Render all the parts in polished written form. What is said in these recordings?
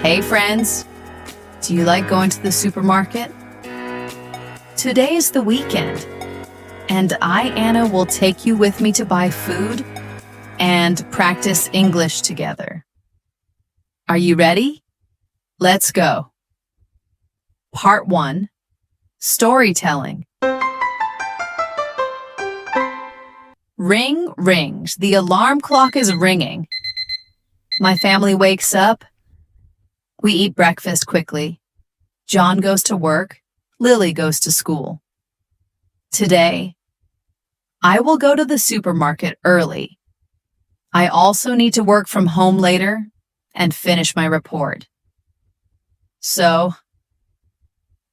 Hey friends, do you like going to the supermarket? Today is the weekend, and I, Anna, will take you with me to buy food and practice English together. Are you ready? Let's go. Part 1, Storytelling. Ring, rings. The alarm clock is ringing. My family wakes up. We eat breakfast quickly. John goes to work. Lily goes to school. Today, I will go to the supermarket early. I also need to work from home later and finish my report. So,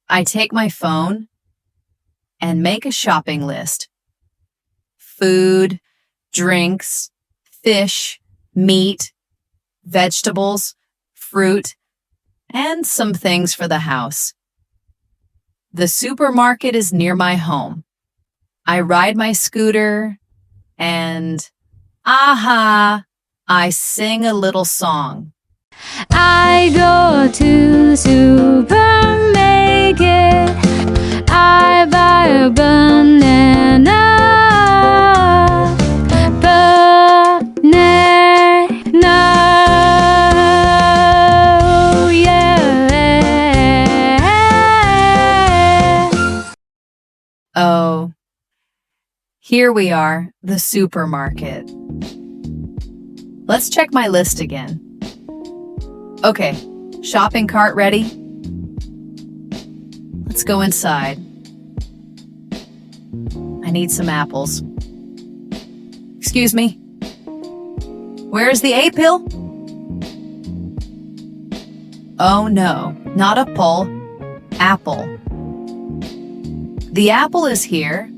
I take my phone and make a shopping list. Food, drinks, fish, meat, vegetables, fruit, and some things for the house. The supermarket is near my home. I ride my scooter and, I sing a little song. I go to supermarket. I buy a banana. Oh, yeah. Oh, here we are, the supermarket. Let's check my list again. Okay, shopping cart ready? Let's go inside. I need some apples. Excuse me. Where is the A pill? Oh no, not a pull. Apple. The apple is here.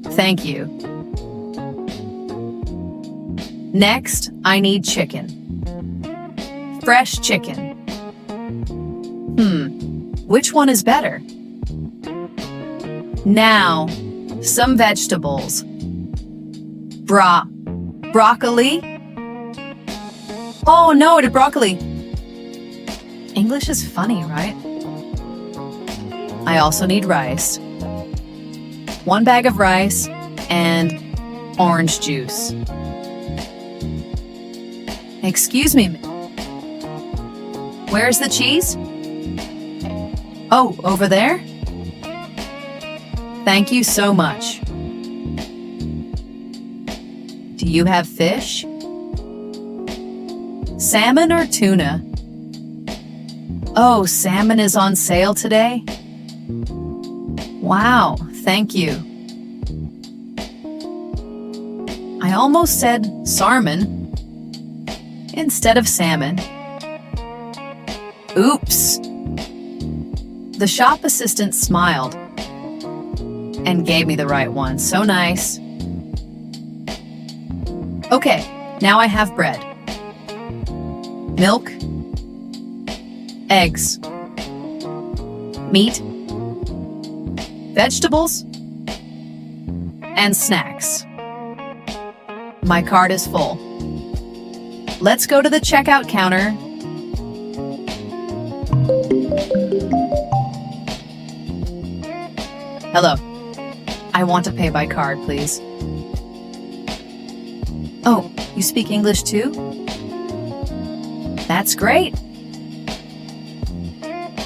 Thank you. Next, I need chicken. Fresh chicken. Which one is better? Now, some vegetables. Broccoli? Oh no, it's broccoli. English is funny, right? I also need rice. 1 bag of rice and orange juice. Excuse me. Where's the cheese? Oh, over there? Thank you so much. Do you have fish? Salmon or tuna? Oh, salmon is on sale today? Wow, thank you. I almost said sarmon instead of salmon. Oops. The shop assistant smiled and gave me the right one. So nice. Okay, now I have bread, milk, eggs, meat, vegetables, and snacks. My cart is full. Let's go to the checkout counter. Hello. I want to pay by card, please. Oh, you speak English too? That's great.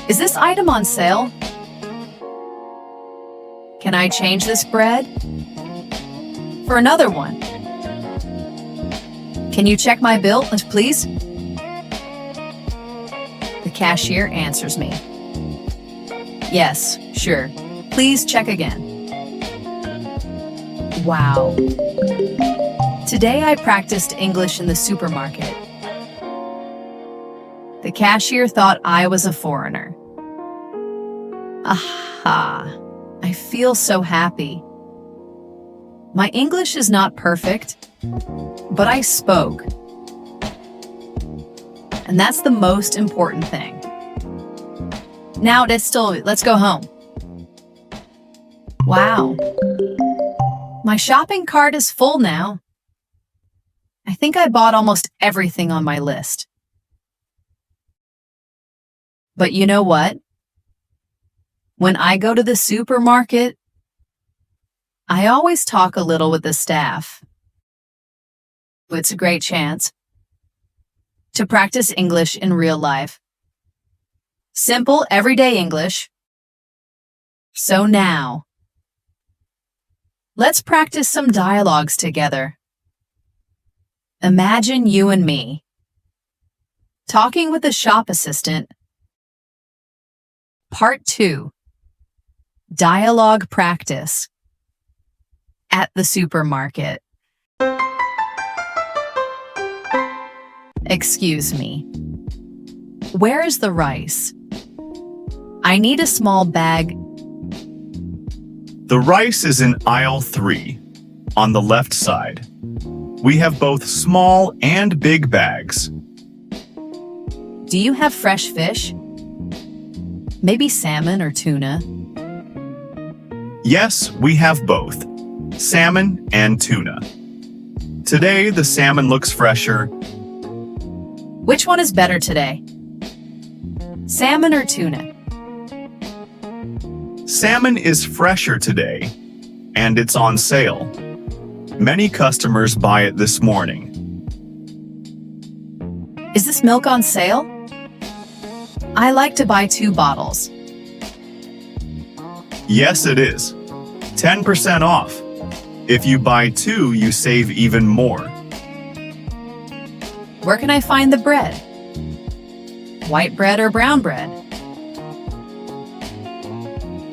Is this item on sale? Can I change this bread for another one? Can you check my bill, please? The cashier answers me. Yes, sure. Please check again. Wow. Today I practiced English in the supermarket. The cashier thought I was a foreigner. Aha! I feel so happy. My English is not perfect, but I spoke. And that's the most important thing. Now let's go home. Wow. My shopping cart is full now. I think I bought almost everything on my list. But you know what? When I go to the supermarket, I always talk a little with the staff. It's a great chance to practice English in real life. Simple, everyday English. So now, let's practice some dialogues together. Imagine you and me talking with a shop assistant. Part 2. Dialogue practice at the supermarket. Excuse me. Where is the rice? I need a small bag. The rice is in aisle 3, on the left side. We have both small and big bags. Do you have fresh fish? Maybe salmon or tuna? Yes, we have both, salmon and tuna. Today, the salmon looks fresher. Which one is better today? Salmon or tuna? Salmon is fresher today, and it's on sale. Many customers buy it this morning. Is this milk on sale? I like to buy 2 bottles. Yes, it is. 10% off. If you buy 2, you save even more. Where can I find the bread? White bread or brown bread?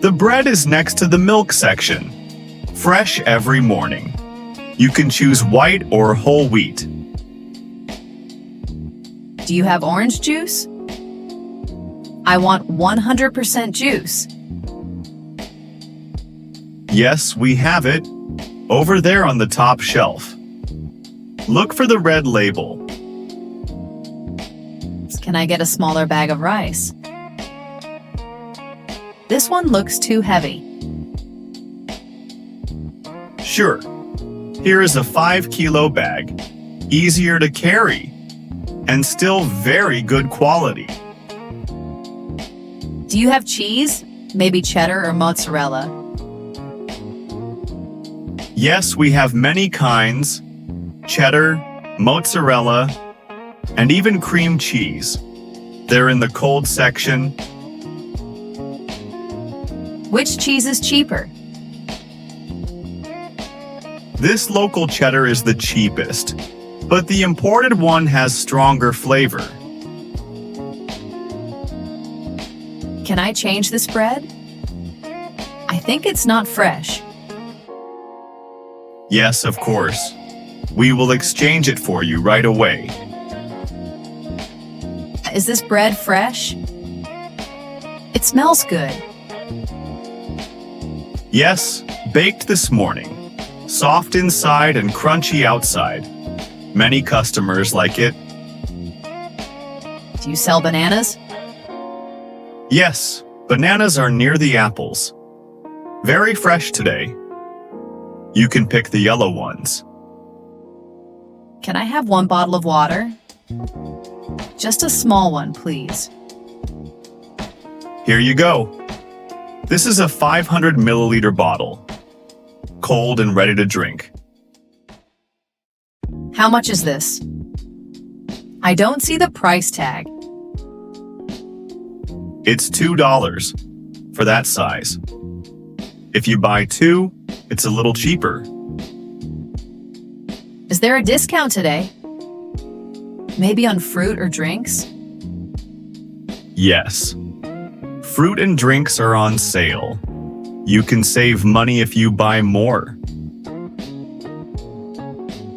The bread is next to the milk section. Fresh every morning. You can choose white or whole wheat. Do you have orange juice? I want 100% juice. Yes, we have it. Over there on the top shelf. Look for the red label. Can I get a smaller bag of rice? This one looks too heavy. Sure. Here is a 5-kilo bag. Easier to carry. And still very good quality. Do you have cheese? Maybe cheddar or mozzarella? Yes, we have many kinds. Cheddar, mozzarella, and even cream cheese. They're in the cold section. Which cheese is cheaper? This local cheddar is the cheapest, but the imported one has stronger flavor. Can I change this bread? I think it's not fresh. Yes, of course. We will exchange it for you right away. Is this bread fresh? It smells good. Yes, baked this morning. Soft inside and crunchy outside. Many customers like it. Do you sell bananas? Yes, bananas are near the apples. Very fresh today. You can pick the yellow ones. Can I have 1 bottle of water? Just a small one, please. Here you go. This is a 500 milliliter bottle. Cold and ready to drink. How much is this? I don't see the price tag. It's $2 for that size. If you buy 2, it's a little cheaper. Is there a discount today? Maybe on fruit or drinks? Yes. Fruit and drinks are on sale. You can save money if you buy more.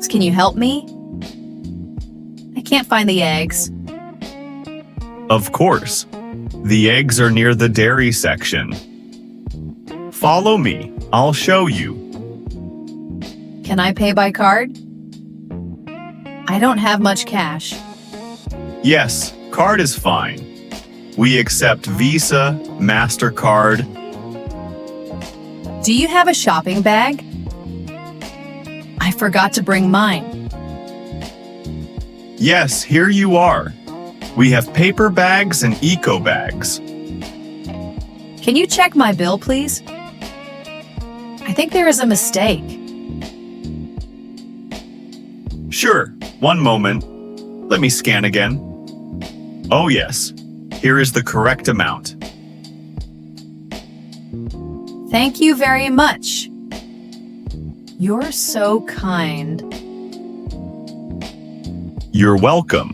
Can you help me? I can't find the eggs. Of course. The eggs are near the dairy section. Follow me. I'll show you. Can I pay by card? I don't have much cash. Yes, card is fine. We accept Visa, MasterCard. Do you have a shopping bag? I forgot to bring mine. Yes, here you are. We have paper bags and eco bags. Can you check my bill, please? I think there is a mistake. Sure, one moment. Let me scan again. Oh yes, here is the correct amount. Thank you very much. You're so kind. You're welcome.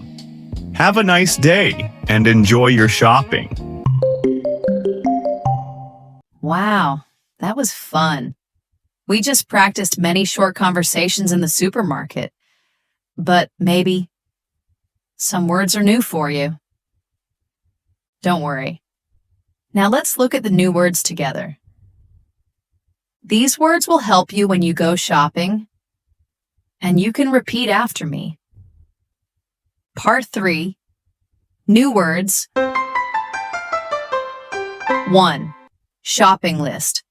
Have a nice day and enjoy your shopping. Wow, that was fun. We just practiced many short conversations in the supermarket. But maybe some words are new for you. Don't worry. Now let's look at the new words together. These words will help you when you go shopping, and you can repeat after me. Part 3, New Words. 1. Shopping list.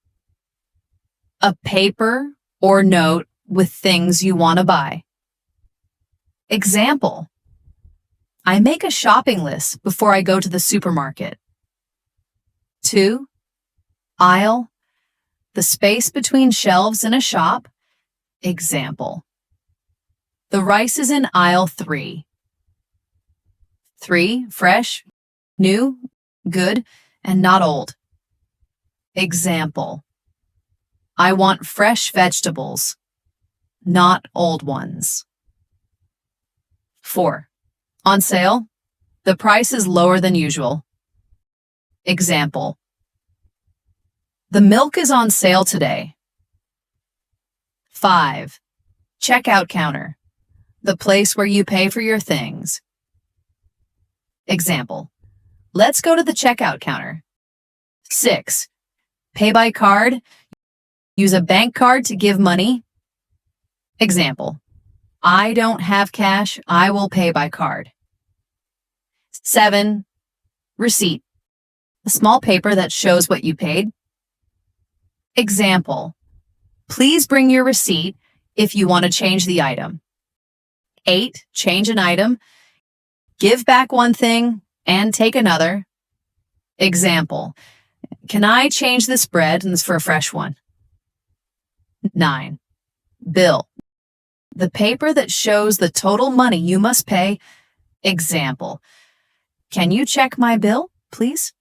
A paper or note with things you want to buy. Example: I make a shopping list before I go to the supermarket. 2. Aisle. The space between shelves in a shop. Example: the rice is in aisle 3. 3. Fresh, new, good, and not old. Example: I want fresh vegetables, not old ones. 4. On sale. The price is lower than usual. Example: the milk is on sale today. 5. Checkout counter. The place where you pay for your things. Example: let's go to the checkout counter. 6. Pay by card. Use a bank card to give money. Example: I don't have cash. I will pay by card. 7. Receipt. A small paper that shows what you paid. Example: please bring your receipt if you want to change the item. 8. Change an item. Give back one thing and take another. Example: can I change this bread for a fresh one? 9. Bill. The paper that shows the total money you must pay. Example: can you check my bill, please?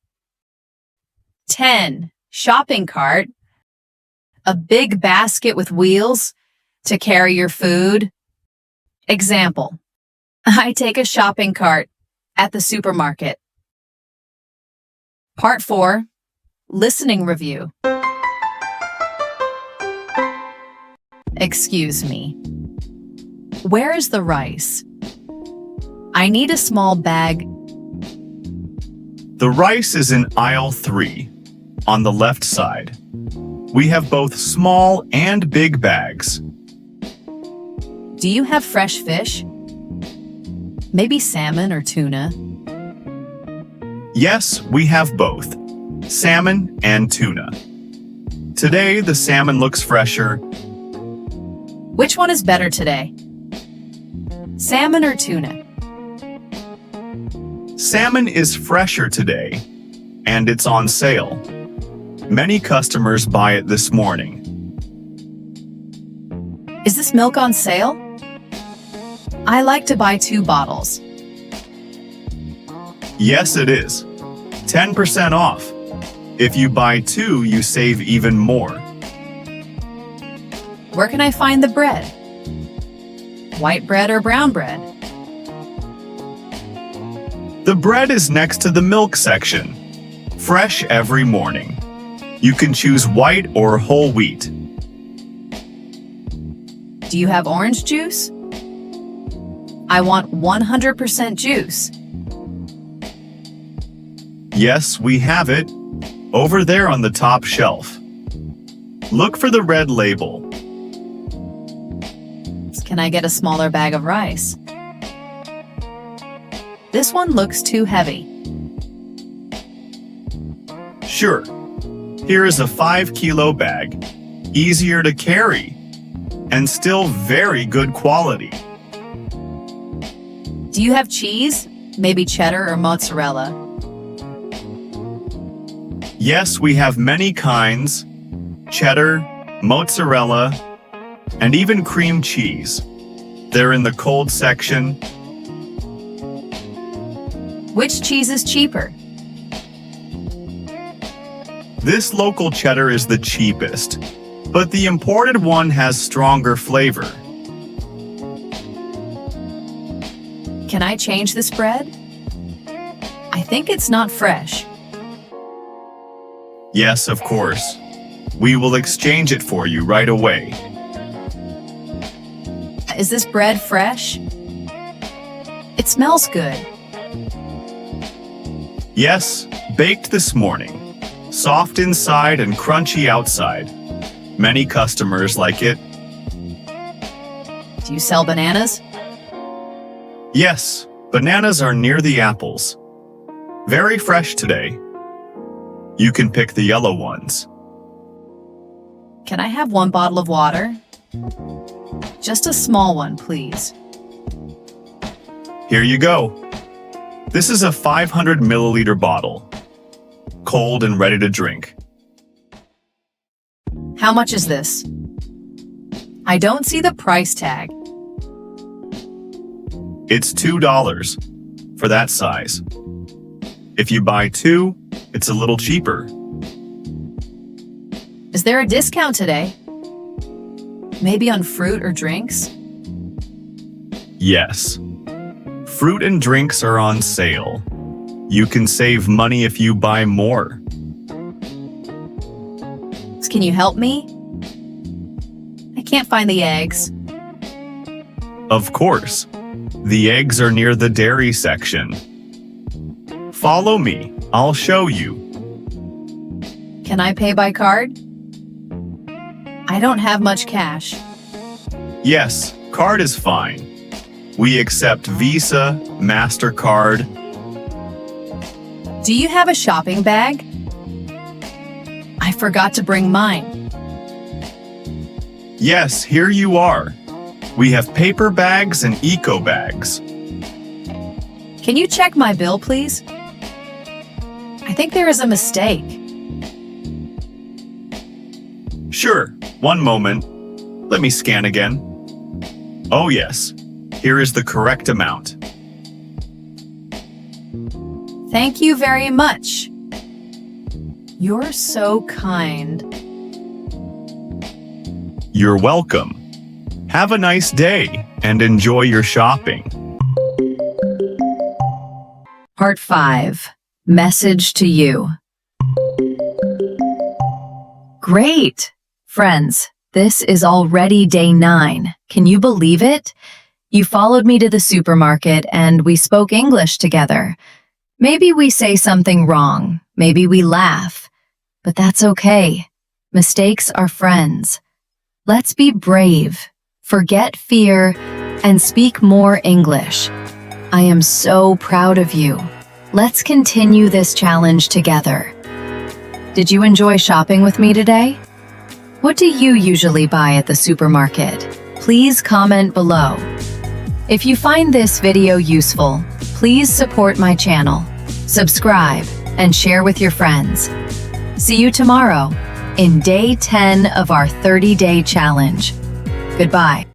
10. Shopping cart. A big basket with wheels to carry your food. Example: I take a shopping cart at the supermarket. Part 4, Listening Review. Excuse me. Where is the rice? I need a small bag. The rice is in aisle 3, on the left side. We have both small and big bags. Do you have fresh fish? Maybe salmon or tuna? Yes, we have both, salmon and tuna. Today, the salmon looks fresher. Which one is better today? Salmon or tuna? Salmon is fresher today, and it's on sale. Many customers buy it this morning. Is this milk on sale? I like to buy 2 bottles. Yes, it is. 10% off. If you buy 2, you save even more. Where can I find the bread? White bread or brown bread? The bread is next to the milk section. Fresh every morning. You can choose white or whole wheat. Do you have orange juice? I want 100% juice. Yes, we have it. Over there on the top shelf. Look for the red label. Can I get a smaller bag of rice? This one looks too heavy. Sure. Here is a 5-kilo bag. Easier to carry. And still very good quality. Do you have cheese? Maybe cheddar or mozzarella. Yes, we have many kinds: cheddar, mozzarella, and even cream cheese. They're in the cold section. Which cheese is cheaper? This local cheddar is the cheapest, but the imported one has stronger flavor. Can I change this bread? I think it's not fresh. Yes, of course. We will exchange it for you right away. Is this bread fresh? It smells good. Yes, baked this morning. Soft inside and crunchy outside. Many customers like it. Do you sell bananas? Yes, bananas are near the apples. Very fresh today. You can pick the yellow ones. Can I have 1 bottle of water? Just a small one, please. Here you go. This is a 500 milliliter bottle. Cold and ready to drink. How much is this? I don't see the price tag. It's $2 for that size. If you buy 2, it's a little cheaper. Is there a discount today? Maybe on fruit or drinks? Yes. Fruit and drinks are on sale. You can save money if you buy more. Can you help me? I can't find the eggs. Of course. The eggs are near the dairy section. Follow me. I'll show you. Can I pay by card? I don't have much cash. Yes, card is fine. We accept Visa, MasterCard. Do you have a shopping bag? I forgot to bring mine. Yes, here you are. We have paper bags and eco bags. Can you check my bill, please? I think there is a mistake. Sure, one moment. Let me scan again. Oh yes, here is the correct amount. Thank you very much. You're so kind. You're welcome. Have a nice day and enjoy your shopping. Part 5. Message to you. Great! Friends, this is already day 9. Can you believe it? You followed me to the supermarket and we spoke English together. Maybe we say something wrong. Maybe we laugh. But that's okay. Mistakes are friends. Let's be brave, forget fear, and speak more English. I am so proud of you. Let's continue this challenge together. Did you enjoy shopping with me today? What do you usually buy at the supermarket? Please comment below. If you find this video useful, please support my channel, subscribe, and share with your friends. See you tomorrow in day 10 of our 30-day challenge. Goodbye.